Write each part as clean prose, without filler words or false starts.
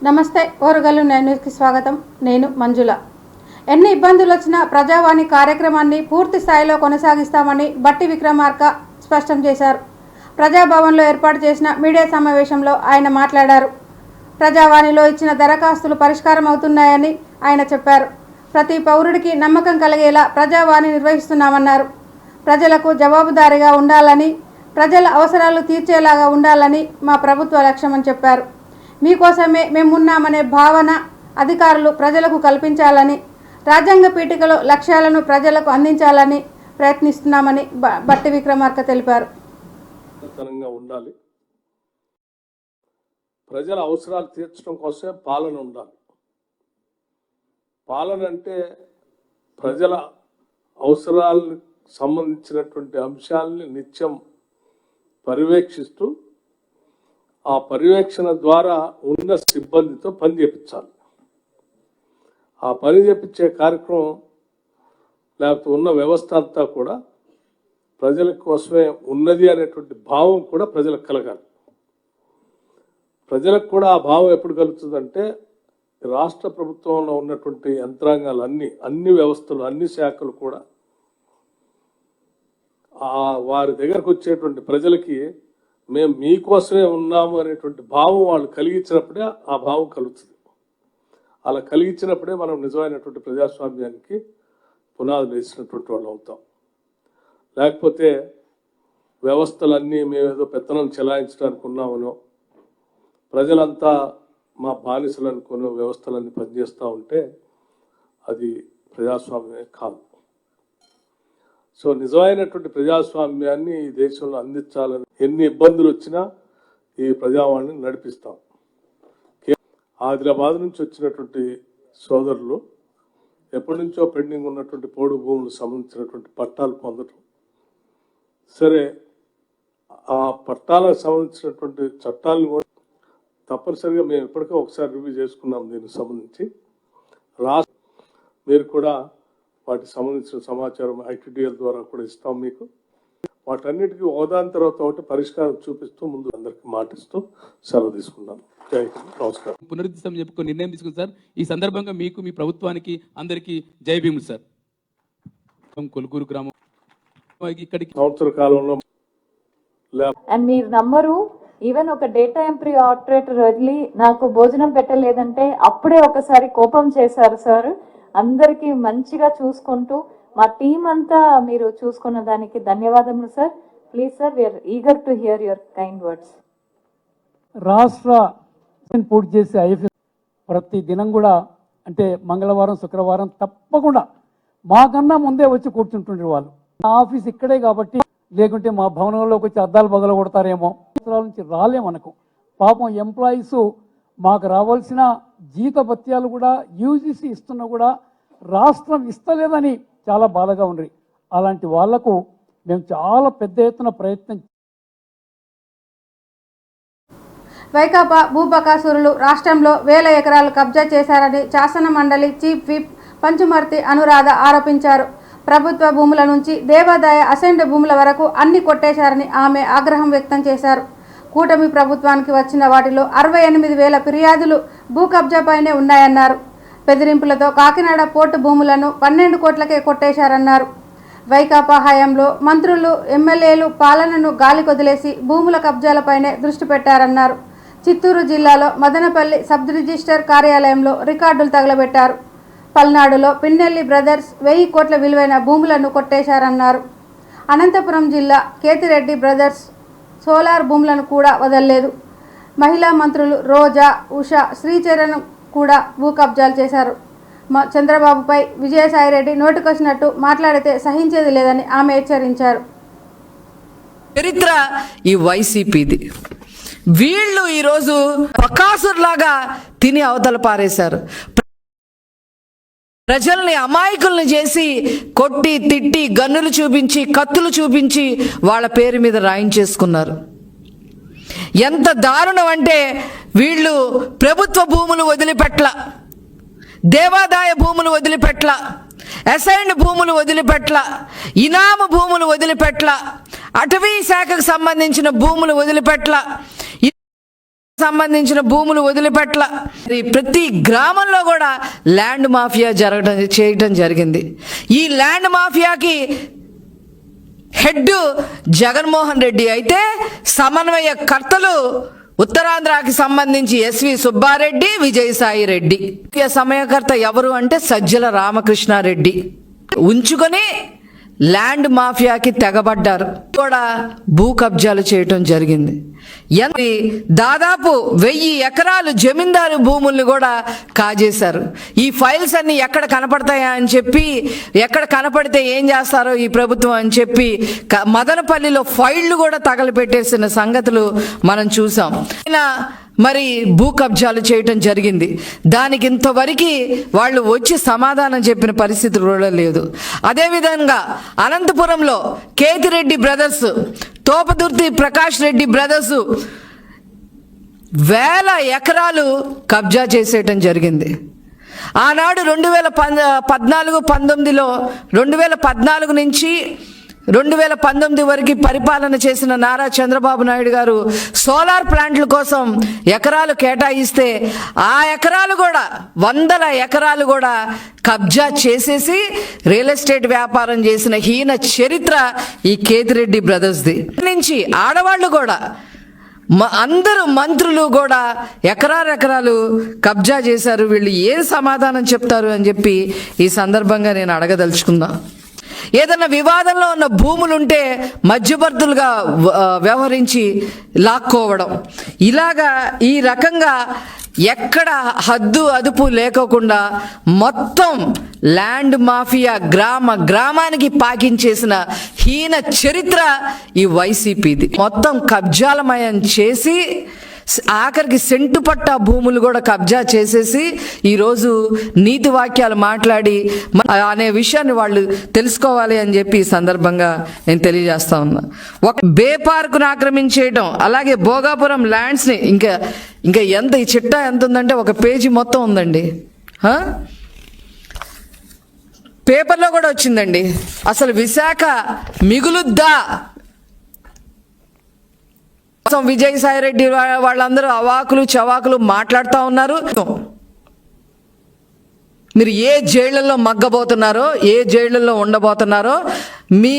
నమస్తే ఓరుగల్లు న్యూస్కి స్వాగతం. నేను మంజుల. ఎన్ని ఇబ్బందులు వచ్చినా ప్రజావాణి కార్యక్రమాన్ని పూర్తి స్థాయిలో కొనసాగిస్తామని బట్టి విక్రమార్క స్పష్టం చేశారు. ప్రజాభవన్లో ఏర్పాటు చేసిన మీడియా సమావేశంలో ఆయన మాట్లాడారు. ప్రజావాణిలో ఇచ్చిన దరఖాస్తులు పరిష్కారం అవుతున్నాయని ఆయన చెప్పారు. ప్రతి పౌరుడికి నమ్మకం కలిగేలా ప్రజావాణి నిర్వహిస్తున్నామన్నారు. ప్రజలకు జవాబుదారీగా ఉండాలని, ప్రజల అవసరాలు తీర్చేలాగా ఉండాలని మా ప్రభుత్వ లక్ష్యమని చెప్పారు. మీకోసమే మేమున్నామనే భావన అధికారులు ప్రజలకు కల్పించాలని, రాజ్యాంగ పీఠికలో లక్ష్యాలను ప్రజలకు అందించాలని ప్రయత్నిస్తున్నామని బట్టి విక్రమార్క తెలిపారు. ఉండాలి, ప్రజల అవసరాలు తీర్చడం కోసమే పాలన ఉండాలి. పాలన అంటే ప్రజల అవసరాలకు సంబంధించినటువంటి అంశాలని నిత్యం పర్యవేక్షిస్తూ ఆ పర్యవేక్షణ ద్వారా ఉన్న సిబ్బందితో పని చేయించాలి. ఆ పని చేయించే కార్యక్రమం లేకపోతే ఉన్న వ్యవస్థ అంతా కూడా ప్రజల కోసమే ఉన్నది అనేటువంటి భావం కూడా ప్రజలకు కలగాలి. ప్రజలకు కూడా ఆ భావం ఎప్పుడు కలుగుతుందంటే రాష్ట్ర ప్రభుత్వంలో ఉన్నటువంటి యంత్రాంగాలు అన్ని వ్యవస్థలు, అన్ని శాఖలు కూడా వారి దగ్గరకు వచ్చేటువంటి ప్రజలకి మేము మీకోసమే ఉన్నాము అనేటువంటి భావం వాళ్ళు కలిగించినప్పుడే ఆ భావం కలుగుతుంది. అలా కలిగించినప్పుడే మనం నిజమైనటువంటి ప్రజాస్వామ్యానికి పునాదులు వేసినటువంటి వాళ్ళు అవుతాం. లేకపోతే వ్యవస్థలన్నీ మేమేదో పెత్తనం చెలాయించడానికి ఉన్నామనో, ప్రజలంతా మా బానిసలు అనుకున్న వ్యవస్థలన్నీ పనిచేస్తూ ఉంటే అది ప్రజాస్వామ్యమే కాదు. సో నిజమైనటువంటి ప్రజాస్వామ్యాన్ని ఈ దేశంలో అందించాలని ఎన్ని ఇబ్బందులు వచ్చినా ఈ ప్రజావాణిని నడిపిస్తాం. ఆదిలాబాద్ నుంచి వచ్చినటువంటి సోదరులు ఎప్పటి నుంచో పెండింగ్ ఉన్నటువంటి పోడు భూములకు సంబంధించినటువంటి పట్టాలు పొందడం, సరే ఆ పట్టాలకు సంబంధించినటువంటి చట్టాలను కూడా తప్పనిసరిగా మేము ఇప్పటికే ఒకసారి రివ్యూ చేసుకున్నాం. దీనికి సంబంధించి మీరు కూడా వాటికి సంబంధించిన సమాచారం ఐటీడీఎల్ ద్వారా కూడా ఇస్తాం మీకు. వాటన్నిటికీ ఒకదాని తర్వాత ఒకటి పరిష్కారం చూపిస్తూ ముందు అందరికి మాటిస్తూ సెలవు తీసుకున్నాను. జై హింద్, నమస్కారం. పునరుద్ధరణ చెప్పుకో నిర్ణయం తీసుకుంది సార్. ఈ సందర్భంగా మీకు, మీ ప్రభుత్వానికి అందరికీ జై భీములు సార్. కొలుకూరు గ్రామం ఇక్కడికి సంవత్సర కాలంలో మీరు నమ్మరు, ఈవెన్ ఒక డేటా ఎంట్రీ ఆపరేటర్ వదిలి నాకు భోజనం పెట్టలేదంటే అప్పుడే ఒకసారి కోపం చేశారు సార్. అందరికీ మంచిగా చూసుకుంటూ మా టీం అంతా మీరు చూసుకున్న దానికి ధన్యవాదములు sir. Please sir, we are eager to hear your kind words. రాష్ట్ర పూర్తి చేసే ఐఎఫ్ఎస్ ప్రతి దినం కూడా అంటే మంగళవారం, శుక్రవారం తప్పకుండా మాకన్నా ముందే వచ్చి కూర్చుంటుండే వాళ్ళు. నా ఆఫీస్ ఇక్కడే కాబట్టి, లేకుంటే మా భవనంలోకి వచ్చి అద్దాలు బగల కొడతారేమో, సంవత్సరాల నుంచి రాలేమనకు. పాపం ఎంప్లాయీస్ మాకు రావాల్సిన జీతభత్యాలు కూడా యూజీసీ ఇస్తున్నా కూడా రాష్ట్రం ఇస్తలేదని చాలా బాధగా ఉంది. అలాంటి వాళ్లకు మేము చాలా పెద్ద ఎత్తున ప్రయత్నం. వైకాపా భూబకాసురులు రాష్ట్రంలో 1000 ఎకరాలు కబ్జా చేశారని శాసన మండలి చీఫ్ విప్ పంచుమర్తి అనురాధ ఆరోపించారు. ప్రభుత్వ భూముల నుంచి దేవాదాయ అసెండ్ భూముల వరకు అన్ని కొట్టేశారని ఆమె ఆగ్రహం వ్యక్తం చేశారు. కూటమి ప్రభుత్వానికి వచ్చిన వాటిలో 68,000 ఫిర్యాదులు భూ కబ్జాపైనే ఉన్నాయన్నారు. బెదిరింపులతో కాకినాడ పోర్టు భూములను 12 కోట్లకే కొట్టేశారన్నారు. వైకాపా హయాంలో మంత్రులు, ఎమ్మెల్యేలు పాలనను గాలికొదిలేసి భూముల కబ్జాలపైనే దృష్టి పెట్టారన్నారు. చిత్తూరు జిల్లాలో మదనపల్లి సబ్ రిజిస్టర్ కార్యాలయంలో రికార్డులు తగలబెట్టారు. పల్నాడులో పిన్నెల్లి బ్రదర్స్ 1000 కోట్ల విలువైన భూములను కొట్టేశారన్నారు. అనంతపురం జిల్లా కేతిరెడ్డి బ్రదర్స్ సోలార్ భూములను కూడా వదలలేదు. మహిళా మంత్రులు రోజా, ఉషా, శ్రీచరణ్ కూడా భూ కబ్జాలు చేశారు. చంద్రబాబుపై విజయసాయిరెడ్డి నోటికొచ్చినట్టు మాట్లాడితే సహించేది లేదని ఆమె హెచ్చరించారు. చరిత్ర ఈ వైసీపీది. వీళ్ళు ఈరోజు బకాసుర్లాగా తిని అవతల పారేశారు. ప్రజల్ని అమాయకుల్ని చేసి కొట్టి, తిట్టి, గన్నులు చూపించి, కత్తులు చూపించి వాళ్ళ పేరు మీద రాయించేసుకున్నారు. ఎంత దారుణం అంటే వీళ్ళు ప్రభుత్వ భూములు వదిలిపెట్ల, దేవాదాయ భూములు వదిలిపెట్ల, అసైన్డ్ భూములు వదిలిపెట్ల, ఇనాము భూములు వదిలిపెట్ల, అటవీ శాఖకు సంబంధించిన భూములు వదిలిపెట్ల. సంబంధించిన భూములు వదిలిపెట్ల. ప్రతి గ్రామంలో కూడా ల్యాండ్ మాఫియా చేయటం జరిగింది. ఈ ల్యాండ్ మాఫియాకి హెడ్ జగన్మోహన్ రెడ్డి అయితే సమన్వయకర్తలు ఉత్తరాంధ్రకి సంబంధించి ఎస్వి సుబ్బారెడ్డి, విజయసాయి రెడ్డి. సమయకర్త ఎవరు అంటే సజ్జల రామకృష్ణారెడ్డి ఉంచుకొని ల్యాండ్ మాఫియాకి తెగబడ్డారు. కూడా భూ కబ్జాలు చేయటం జరిగింది. దాదాపు 1000 ఎకరాలు జమీందారు భూముల్ని కూడా కాజేశారు. ఈ ఫైల్స్ అన్ని ఎక్కడ కనపడతాయా అని చెప్పి, ఎక్కడ కనపడితే ఏం చేస్తారో ఈ ప్రభుత్వం అని చెప్పి మదనపల్లిలో ఫైళ్లు కూడా తగలపెట్టేసిన సంగతులు మనం చూసాం. మరి భూ కబ్జాలు చేయటం జరిగింది. దానికి ఇంతవరకు వాళ్ళు వచ్చి సమాధానం చెప్పిన పరిస్థితి కూడా లేదు. అదేవిధంగా అనంతపురంలో కేతిరెడ్డి బ్రదర్స్, తోపదుర్తి ప్రకాష్ రెడ్డి బ్రదర్స్ 1000 ఎకరాలు కబ్జా చేసేయటం జరిగింది. ఆనాడు 2014-19లో 2014 నుంచి 2019 వరకు పరిపాలన చేసిన నారా చంద్రబాబు నాయుడు గారు సోలార్ ప్లాంట్ల కోసం ఎకరాలు కేటాయిస్తే ఆ ఎకరాలు కూడా 100 ఎకరాలు కూడా కబ్జా చేసేసి రియల్ ఎస్టేట్ వ్యాపారం చేసిన హీన చరిత్ర ఈ కేతిరెడ్డి బ్రదర్స్ది. నుంచి ఆడవాళ్ళు కూడా అందరూ మంత్రులు కూడా ఎకరాలు కబ్జా చేశారు. వీళ్ళు ఏం సమాధానం చెప్తారు అని చెప్పి ఈ సందర్భంగా నేను అడగదలుచుకున్నా. ఏదైనా వివాదంలో ఉన్న భూములుంటే మధ్యవర్తులుగా వ్యవహరించి లాక్కోవడం, ఇలాగా ఈ రకంగా ఎక్కడ హద్దు అదుపు లేకోకుండా మొత్తం ల్యాండ్ మాఫియా గ్రామానికి పాకించేసిన హీన చరిత్ర ఈ వైసీపీది. మొత్తం కబ్జాలమయం చేసి ఆఖరికి సెంటు పట్టా భూములు కూడా కబ్జా చేసేసి ఈరోజు నీతి వాక్యాలు మాట్లాడి అనే విషయాన్ని వాళ్ళు తెలుసుకోవాలి అని చెప్పి ఈ సందర్భంగా నేను తెలియజేస్తా ఉన్నా. ఒక బే పార్కును ఆక్రమించేయడం, అలాగే భోగాపురం ల్యాండ్స్ని ఇంకా ఎంత ఈ చిట్టా ఎంత ఉందంటే ఒక పేజీ మొత్తం ఉందండి. పేపర్లో కూడా వచ్చిందండి. అసలు విశాఖ మిగులుద్దా? విజయసాయి రెడ్డి వాళ్ళందరూ అవాకులు చవాకులు మాట్లాడుతూ ఉన్నారు. మీరు ఏ జైళ్లలో మగ్గబోతున్నారో, ఏ జైళ్లలో ఉండబోతున్నారో, మీ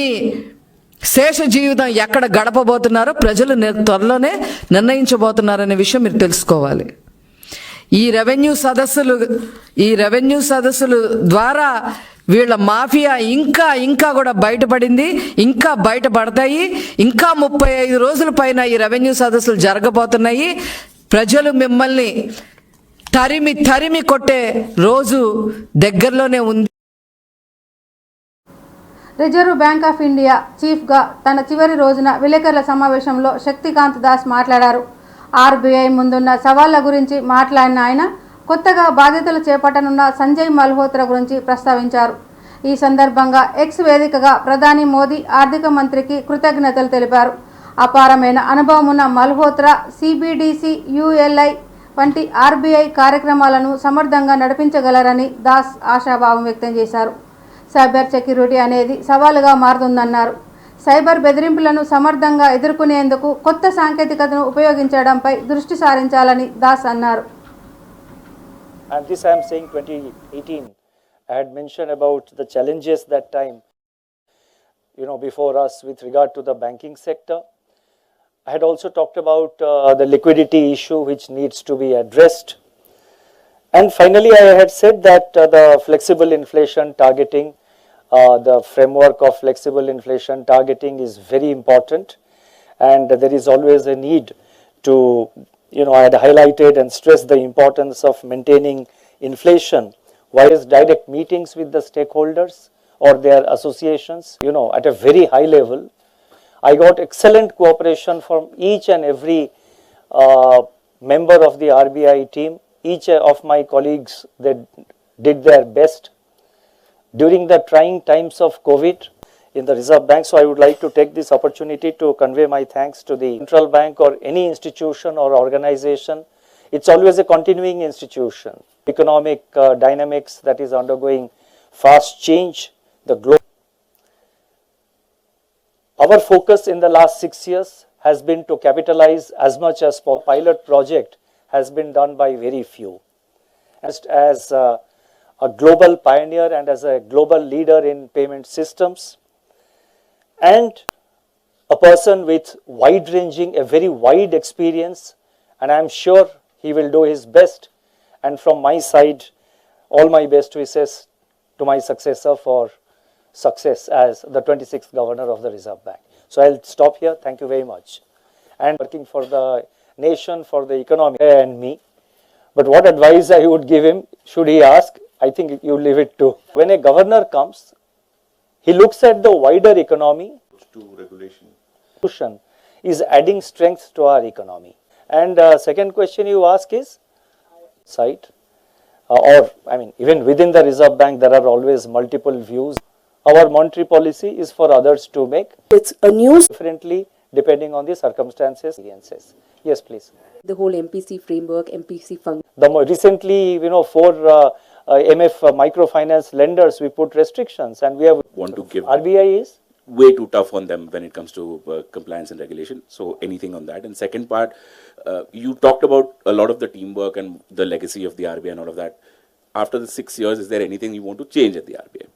శేష జీవితం ఎక్కడ గడపబోతున్నారో ప్రజలు త్వరలోనే నిర్ణయించబోతున్నారనే విషయం మీరు తెలుసుకోవాలి. ఈ రెవెన్యూ సదస్సులు ద్వారా వీళ్ళ మాఫియా ఇంకా కూడా బయటపడింది, ఇంకా బయటపడతాయి. ఇంకా 35 రోజుల పైన ఈ రెవెన్యూ సదస్సులు జరగబోతున్నాయి. ప్రజలు మిమ్మల్ని తరిమి కొట్టే రోజు దగ్గరలోనే ఉంది. రిజర్వ్ బ్యాంక్ ఆఫ్ ఇండియా చీఫ్గా తన చివరి రోజున విలేకరుల సమావేశంలో శక్తికాంత్ దాస్ మాట్లాడారు. ఆర్బీఐ ముందున్న సవాళ్ల గురించి మాట్లాడిన ఆయన కొత్తగా బాధ్యతలు చేపట్టనున్న సంజయ్ మల్హోత్రా గురించి ప్రస్తావించారు. ఈ సందర్భంగా ఎక్స్ వేదికగా ప్రధాని మోదీ ఆర్థిక మంత్రికి కృతజ్ఞతలు తెలిపారు. అపారమైన అనుభవం ఉన్న మల్హోత్రా సిబిడిసి, యుఎల్ఐ వంటి ఆర్బీఐ కార్యక్రమాలను సమర్థంగా నడిపించగలరని దాస్ ఆశాభావం వ్యక్తం చేశారు. సైబర్ సెక్యూరిటీ అనేది సవాలుగా మారుతుందన్నారు. సైబర్ బెదిరింపులను సమర్థంగా ఎదుర్కొనేందుకు కొత్త సాంకేతికతను ఉపయోగించడంపై దృష్టి సారించాలని దాస్ అన్నారు. And this I am saying 2018. I had mentioned about the challenges that time, before us with regard to the banking sector. I had also talked about the liquidity issue which needs to be addressed. And finally, I had said that the flexible inflation targeting, the framework of flexible inflation targeting is very important. And there is always a need to, I had highlighted and stressed the importance of maintaining inflation via direct meetings with the stakeholders or their associations, at a very high level. I got excellent cooperation from each and every member of the RBI team. Each of my colleagues, they did their best during the trying times of COVID in the Reserve Bank. So I would like to take this opportunity to convey my thanks to the Central Bank or any institution or organization. It's always a continuing institution. Economic dynamics that is undergoing fast change, the globe. Our focus in the last 6 years has been to capitalize as much as for pilot project has been done by very few. As a global pioneer and as a global leader in payment systems, and a person with wide-ranging, a very wide experience, and I am sure he will do his best. And from my side, all my best wishes to my successor for success as the 26th Governor of the Reserve Bank. So I'll stop here. Thank you very much. And working for the nation, for the economy and me. But what advice I would give him, should he ask, I think you leave it to. When a governor comes, he looks at the wider economy. To regulation. Is adding strength to our economy. And second question you ask is, site, even within the Reserve Bank, there are always multiple views. Our monetary policy is for others to make. It's a news Differently depending on the circumstances. Yes, please. the whole MPC framework, MPC function. Recently, for MF microfinance lenders, we put restrictions, and we have Want to give RBI is way too tough on them when it comes to compliance and regulation. So anything on that. And second part, you talked about a lot of the teamwork and the legacy of the RBI and all of that. After the 6 years, is there anything you want to change at the RBI?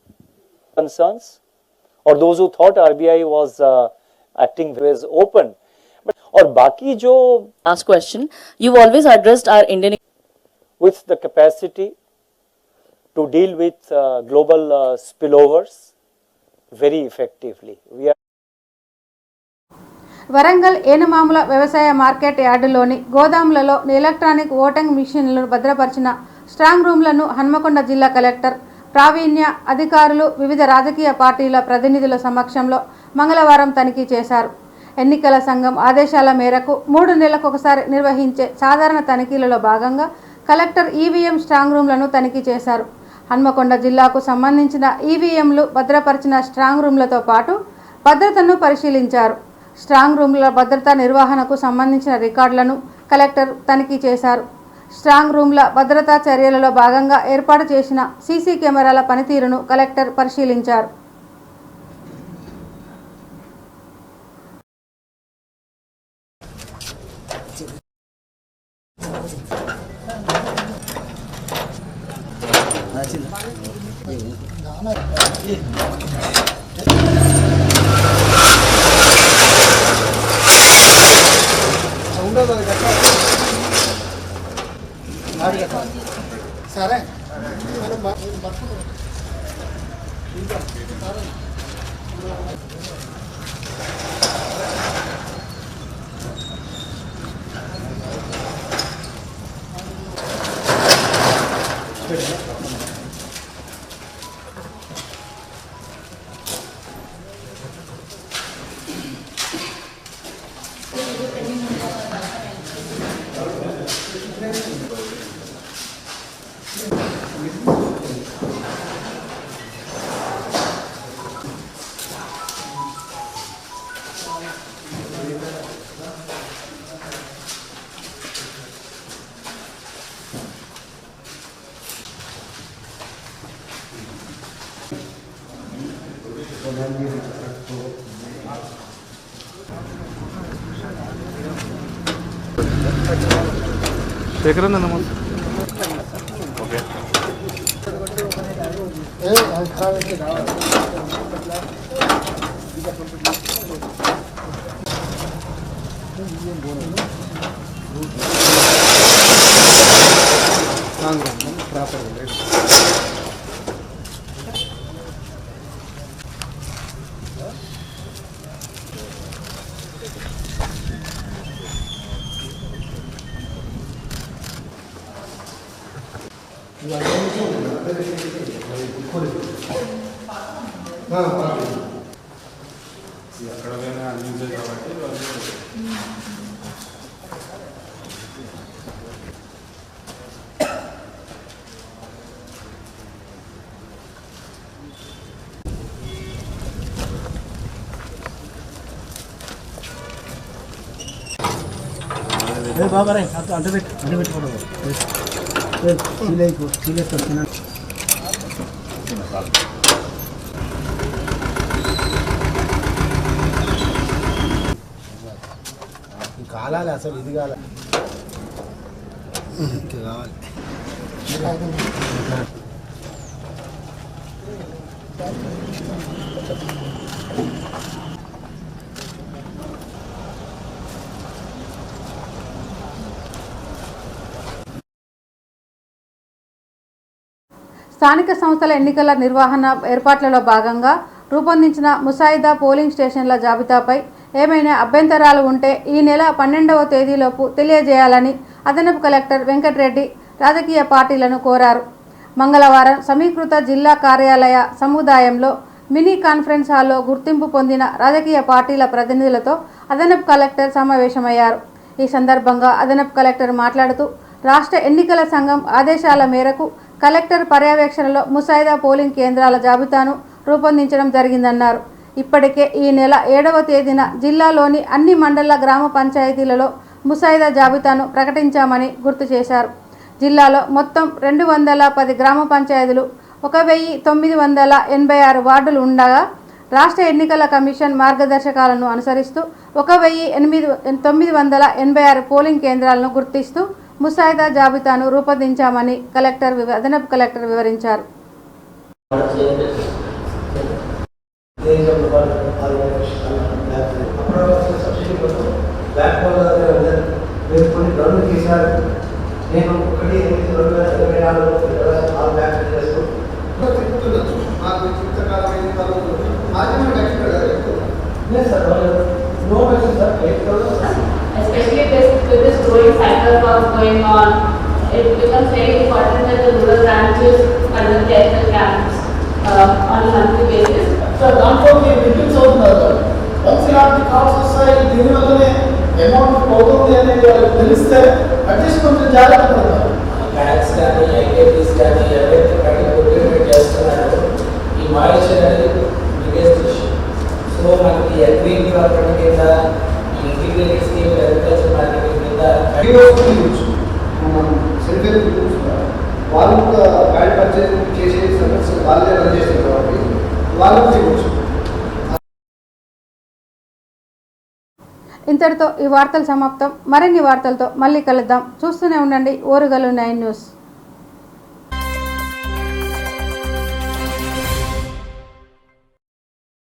concerns, or those who thought RBI was acting was open. But or baki jo Last question. You've always addressed our Indian with the capacity to deal with global spillovers very effectively. We are Warangal Enumamula వ్యవసాయ market యార్డులోని గోదాములలో electronic voting మిషన్లను భద్రపరిచిన strong రూమ్లను హన్మకొండ జిల్లా collector ప్రావీణ్య అధికారులు వివిధ రాజకీయ పార్టీల ప్రతినిధుల సమక్షంలో మంగళవారం తనిఖీ చేశారు. ఎన్నికల సంఘం ఆదేశాల మేరకు 3 నెలలకొకసారి నిర్వహించే సాధారణ తనిఖీలలో భాగంగా కలెక్టర్ ఈవీఎం స్ట్రాంగ్ రూమ్లను తనిఖీ చేశారు. హన్మకొండ జిల్లాకు సంబంధించిన ఈవీఎంలు భద్రపరిచిన స్ట్రాంగ్ రూమ్లతో పాటు భద్రతను పరిశీలించారు. స్ట్రాంగ్ రూమ్ల భద్రతా నిర్వహణకు సంబంధించిన రికార్డులను కలెక్టర్ తనిఖీ చేశారు. స్ట్రాంగ్ రూమ్ల భద్రతా చర్యలలో భాగంగా ఏర్పాటు చేసిన సీసీ కెమెరాల పనితీరును కలెక్టర్ పరిశీలించారు. కాలాలి అసలు ఇది కావాలి ఇంకా కావాలి స్థానిక సంస్థల ఎన్నికల నిర్వహణ ఏర్పాట్లలో భాగంగా రూపొందించిన ముసాయిదా పోలింగ్ స్టేషన్ల జాబితాపై ఏమైనా అభ్యంతరాలు ఉంటే ఈ నెల 12వ తేదీలోపు తెలియజేయాలని అదనపు కలెక్టర్ వెంకటరెడ్డి రాజకీయ పార్టీలను కోరారు. మంగళవారం సమీకృత జిల్లా కార్యాలయ సముదాయంలో మినీ కాన్ఫరెన్స్ హాల్లో గుర్తింపు పొందిన రాజకీయ పార్టీల ప్రతినిధులతో అదనపు కలెక్టర్ సమావేశమయ్యారు. ఈ సందర్భంగా అదనపు కలెక్టర్ మాట్లాడుతూ రాష్ట్ర ఎన్నికల సంఘం ఆదేశాల మేరకు కలెక్టర్ పర్యవేక్షణలో ముసాయిదా పోలింగ్ కేంద్రాల జాబితాను రూపొందించడం జరిగిందన్నారు. ఇప్పటికే ఈ నెల 7వ తేదీన జిల్లాలోని అన్ని మండల గ్రామ పంచాయతీలలో ముసాయిదా జాబితాను ప్రకటించామని గుర్తు చేశారు. జిల్లాలో మొత్తం 210 గ్రామ పంచాయతీలు 1986 వార్డులు ఉండగా రాష్ట్ర ఎన్నికల కమిషన్ మార్గదర్శకాలను అనుసరిస్తూ 1986 పోలింగ్ కేంద్రాలను గుర్తిస్తూ ముసాయిదా జాబితాను రూపొందించామని అదనపు కలెక్టర్ వివరించారు. Especially with this growing cycle going on, it becomes very important that the rural branches conduct technical camps on a monthly basis. So దాంట్లో మీటింగ్స్ అవుతున్నారు వన్స్ ఇలాంటి కాల్స్ వస్తాయి దీనివల్లనే అమౌంట్ పోతుంది అనేది వాళ్ళకి తెలిస్తే అట్లీస్ట్ కొంచెం జాగ్రత్త పడతారు. బ్యాంక్స్ కానీ ఐకేపీస్ కానీ ఎవరైతే ప్రొక్యూర్మెంట్ చేస్తున్నారో ఈ మాయిశ్చర్ అనేది బిగ్గెస్ట్ ఇష్యూ. సో మనకి అగ్రీన్ ప్రాపర్టీ కింద ఇంటిగ్రేటెడ్ స్కీమ్ అగ్రికల్చర్ మార్కెటింగ్ కింద సెల్ఫ్ హెల్ప్ గ్రూప్స్ వాళ్ళు కూడా బ్యాంక్ పర్చేజ్ చేసే సర్వీస్ వాళ్ళే రన్ చేస్తారు కాబట్టి వాళ్ళకు చేయవచ్చు. ఇంతటితో ఈ వార్తలు సమాప్తం. మరిన్ని వార్తలతో మళ్ళీ కలుద్దాం. చూస్తూనే ఉండండి ఓరుగల్లు 9 న్యూస్.